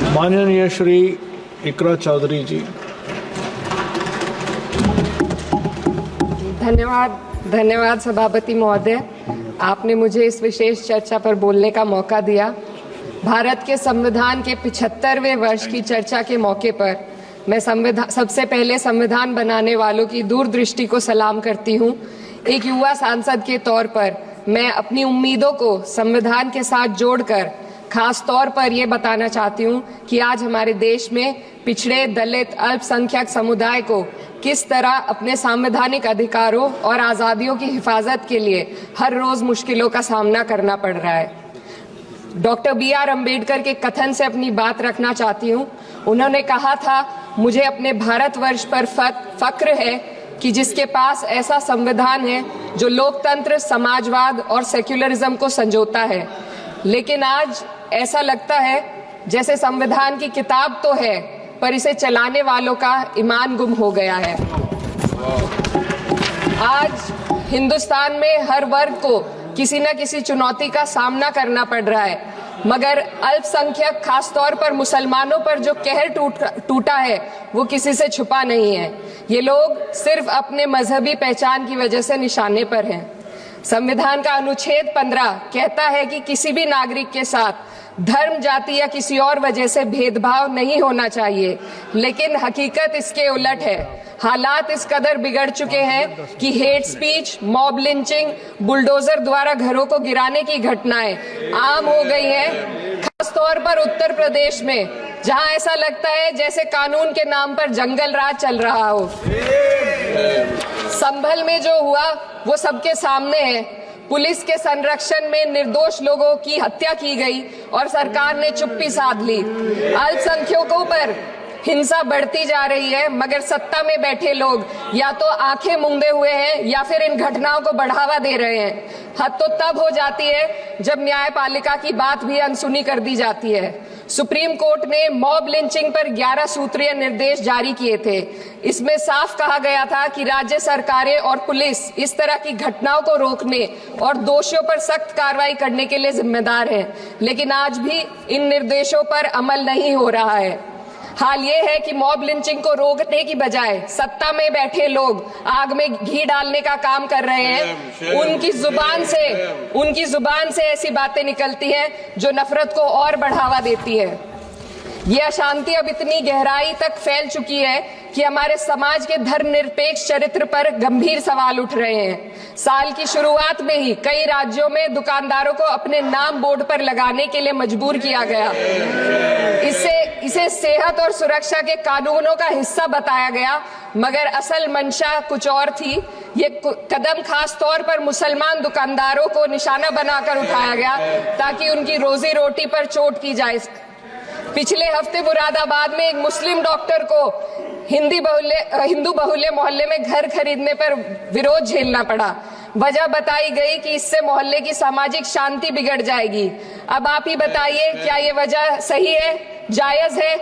माननीय श्री इकरा चौधरी जी। धन्यवाद सभापति महोदय, आपने मुझे इस विशेष चर्चा पर बोलने का मौका दिया। भारत के संविधान के 75वें वर्ष की चर्चा के मौके पर मैं सबसे पहले संविधान बनाने वालों की दूरदृष्टि को सलाम करती हूँ। एक युवा सांसद के तौर पर मैं अपनी उम्मीदों को संविधान के साथ जोड़कर खास तौर पर ये बताना चाहती हूँ कि आज हमारे देश में पिछड़े, दलित, अल्पसंख्यक समुदाय को किस तरह अपने संवैधानिक अधिकारों और आज़ादियों की हिफाजत के लिए हर रोज मुश्किलों का सामना करना पड़ रहा है। Doctor B.R. अम्बेडकर के कथन से अपनी बात रखना चाहती हूँ। उन्होंने कहा था, मुझे अपने भारतवर्ष पर फक्र है कि जिसके पास ऐसा संविधान है जो लोकतंत्र, समाजवाद और सेक्युलरिज्म को संजोता है। लेकिन आज ऐसा लगता है जैसे संविधान की किताब तो है पर इसे चलाने वालों का ईमान गुम हो गया है। आज हिंदुस्तान में हर वर्ग को किसी न किसी चुनौती का सामना करना पड़ रहा है, मगर अल्पसंख्यक, खासतौर पर मुसलमानों पर जो कहर टूटा है वो किसी से छुपा नहीं है। ये लोग सिर्फ अपने मजहबी पहचान की वजह से निशाने पर हैं। संविधान का अनुच्छेद 15 कहता है कि किसी भी नागरिक के साथ धर्म, जाति या किसी और वजह से भेदभाव नहीं होना चाहिए, लेकिन हकीकत इसके उलट है। हालात इस कदर बिगड़ चुके हैं कि hate speech, mob lynching, bulldozer द्वारा घरों को गिराने की घटनाएं आम हो गई हैं। खासतौर पर उत्तर प्रदेश में, जहां ऐसा लगता है जैसे कानून के नाम पर जंगल राज चल रहा हो। संभल में जो हुआ वो सबके सामने है। पुलिस के संरक्षण में निर्दोष लोगों की हत्या की गई और सरकार ने चुप्पी साध ली। अल्पसंख्यकों पर हिंसा बढ़ती जा रही है, मगर सत्ता में बैठे लोग या तो आंखें मूंदे हुए हैं या फिर इन घटनाओं को बढ़ावा दे रहे हैं। हद तो तब हो जाती है जब न्यायपालिका की बात भी अनसुनी कर दी जाती है। सुप्रीम कोर्ट ने मॉब लिंचिंग पर 11 सूत्रीय निर्देश जारी किए थे। इसमें साफ कहा गया था कि राज्य सरकारें और पुलिस इस तरह की घटनाओं को रोकने और दोषियों पर सख्त कार्रवाई करने के लिए जिम्मेदार है, लेकिन आज भी इन निर्देशों पर अमल नहीं हो रहा है। हाल ये है कि मॉब लिंचिंग को रोकने की बजाय सत्ता में बैठे लोग आग में घी डालने का काम कर रहे हैं। उनकी जुबान से ऐसी बातें निकलती हैं जो नफरत को और बढ़ावा देती है। ये अशांति अब इतनी गहराई तक फैल चुकी है कि हमारे समाज के धर्मनिरपेक्ष चरित्र पर गंभीर सवाल उठ रहे हैं। साल की शुरुआत में ही कई राज्यों में दुकानदारों को अपने नाम बोर्ड पर लगाने के लिए मजबूर किया गया। इसे सेहत और सुरक्षा के कानूनों का हिस्सा बताया गया, मगर असल मंशा कुछ और थी। ये कदम खास तौर पर मुसलमान दुकानदारों को निशाना बनाकर उठाया गया ताकि उनकी रोजी रोटी पर चोट की जाए। पिछले हफ्ते मुरादाबाद में एक मुस्लिम डॉक्टर को हिंदू बहुल्य मोहल्ले में घर खरीदने पर विरोध झेलना पड़ा। वजह बताई गई कि इससे मोहल्ले की सामाजिक शांति बिगड़ जाएगी। अब आप ही बताइए, क्या ये वजह सही है, जायज है?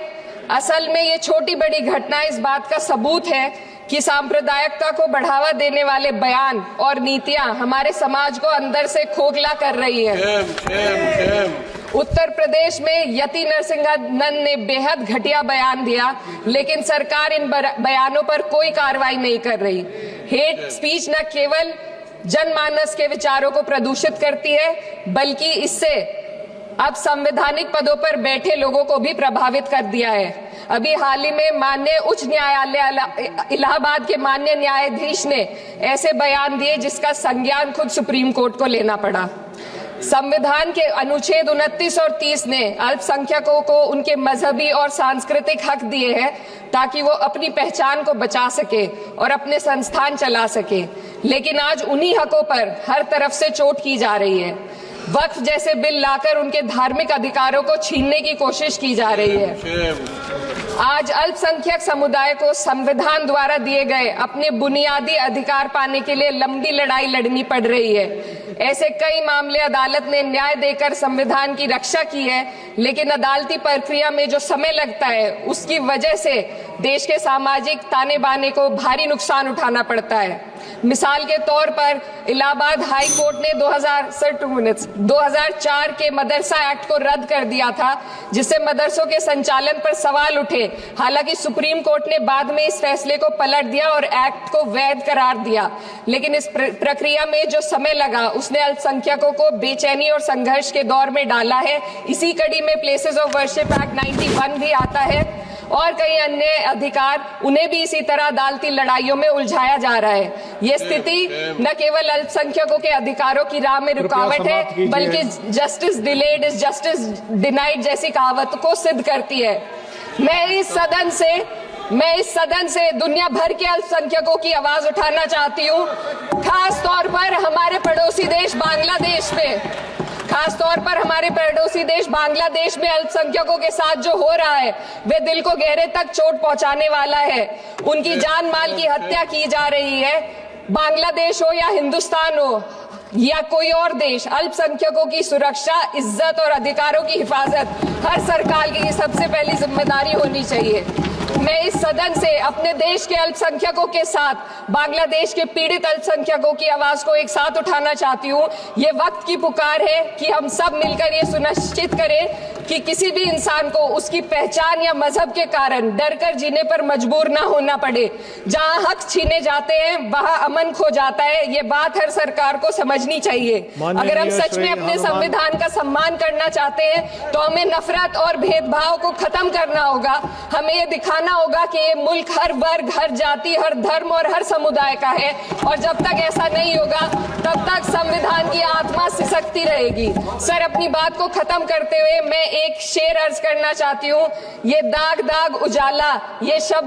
असल में ये छोटी बड़ी घटना इस बात का सबूत है कि सांप्रदायिकता को बढ़ावा देने वाले बयान और नीतियां हमारे समाज को अंदर से खोखला कर रही है। उत्तर प्रदेश में यति नरसिंहन ने बेहद घटिया बयान दिया, लेकिन सरकार इन बयानों पर कोई कार्रवाई नहीं कर रही। हेट स्पीच न केवल जनमानस के विचारों को प्रदूषित करती है, बल्कि इससे अब संवैधानिक पदों पर बैठे लोगों को भी प्रभावित कर दिया है। अभी हाल ही में माननीय उच्च न्यायालय इलाहाबाद के माननीय न्यायाधीश ने ऐसे बयान दिए जिसका संज्ञान खुद सुप्रीम कोर्ट को लेना पड़ा। संविधान के अनुच्छेद 29 और 30 ने अल्पसंख्यकों को उनके मजहबी और सांस्कृतिक हक दिए हैं ताकि वो अपनी पहचान को बचा सके और अपने संस्थान चला सके, लेकिन आज उन्हीं हकों पर हर तरफ से चोट की जा रही है। वक्फ जैसे बिल लाकर उनके धार्मिक अधिकारों को छीनने की कोशिश की जा रही है। आज अल्पसंख्यक समुदाय को संविधान द्वारा दिए गए अपने बुनियादी अधिकार पाने के लिए लंबी लड़ाई लड़नी पड़ रही है। ऐसे कई मामले अदालत ने न्याय देकर संविधान की रक्षा की है, लेकिन अदालती प्रक्रिया में जो समय लगता है उसकी वजह से देश के सामाजिक ताने बाने को भारी नुकसान उठाना पड़ता है। मिसाल के तौर पर इलाहाबाद हाई कोर्ट ने 2004 के मदरसा एक्ट को रद्द कर दिया था, जिससे मदरसों के संचालन पर सवाल उठे। हालांकि सुप्रीम कोर्ट ने बाद में इस फैसले को पलट दिया और एक्ट को वैध करार दिया, लेकिन इस प्रक्रिया में जो समय लगा उसने अल्पसंख्यकों को बेचैनी और संघर्ष के दौर में डाला है। इसी कड़ी में प्लेसेस ऑफ वर्शिप एक्ट 91 भी आता है और कई अन्य अधिकार, उन्हें भी इसी तरह अदालती लड़ाइयों में उलझाया जा रहा है। ये स्थिति न केवल अल्पसंख्यकों के अधिकारों की राह में रुकावट है, बल्कि justice delayed is justice denied जैसी कहावत को सिद्ध करती है। मैं इस सदन से दुनिया भर के अल्पसंख्यकों की आवाज उठाना चाहती हूँ, खास तौर पर हमारे पड़ोसी देश बांग्लादेश में अल्पसंख्यकों के साथ जो हो रहा है वे दिल को गहरे तक चोट पहुंचाने वाला है। उनकी जान माल की हत्या की जा रही है। बांग्लादेश हो या हिंदुस्तान हो या कोई और देश, अल्पसंख्यकों की सुरक्षा, इज्जत और अधिकारों की हिफाजत हर सरकार की सबसे पहली जिम्मेदारी होनी चाहिए। मैं इस सदन से अपने देश के अल्पसंख्यकों के साथ बांग्लादेश के पीड़ित अल्पसंख्यकों की आवाज को एक साथ उठाना चाहती हूँ। ये वक्त की पुकार है कि हम सब मिलकर ये सुनिश्चित करें कि किसी भी इंसान को उसकी पहचान या मजहब के कारण डरकर जीने पर मजबूर ना होना पड़े। जहाँ हक छीने जाते हैं वहाँ अमन खो जाता है। ये बात हर सरकार को समझनी चाहिए। अगर हम सच में अपने संविधान का सम्मान करना चाहते हैं तो हमें नफरत और भेदभाव को खत्म करना होगा। हमें ये दिखाना होगा कि ये मुल्क हर वर्ग, हर जाति, हर धर्म और हर समुदाय का है, और जब तक ऐसा नहीं होगा तब तक संविधान की आत्मा सिसकती रहेगी। सर, अपनी बात को खत्म करते हुए मैं एक शेर अर्ज करना चाहती हूँ। ये दाग दाग उजाला, ये शब्द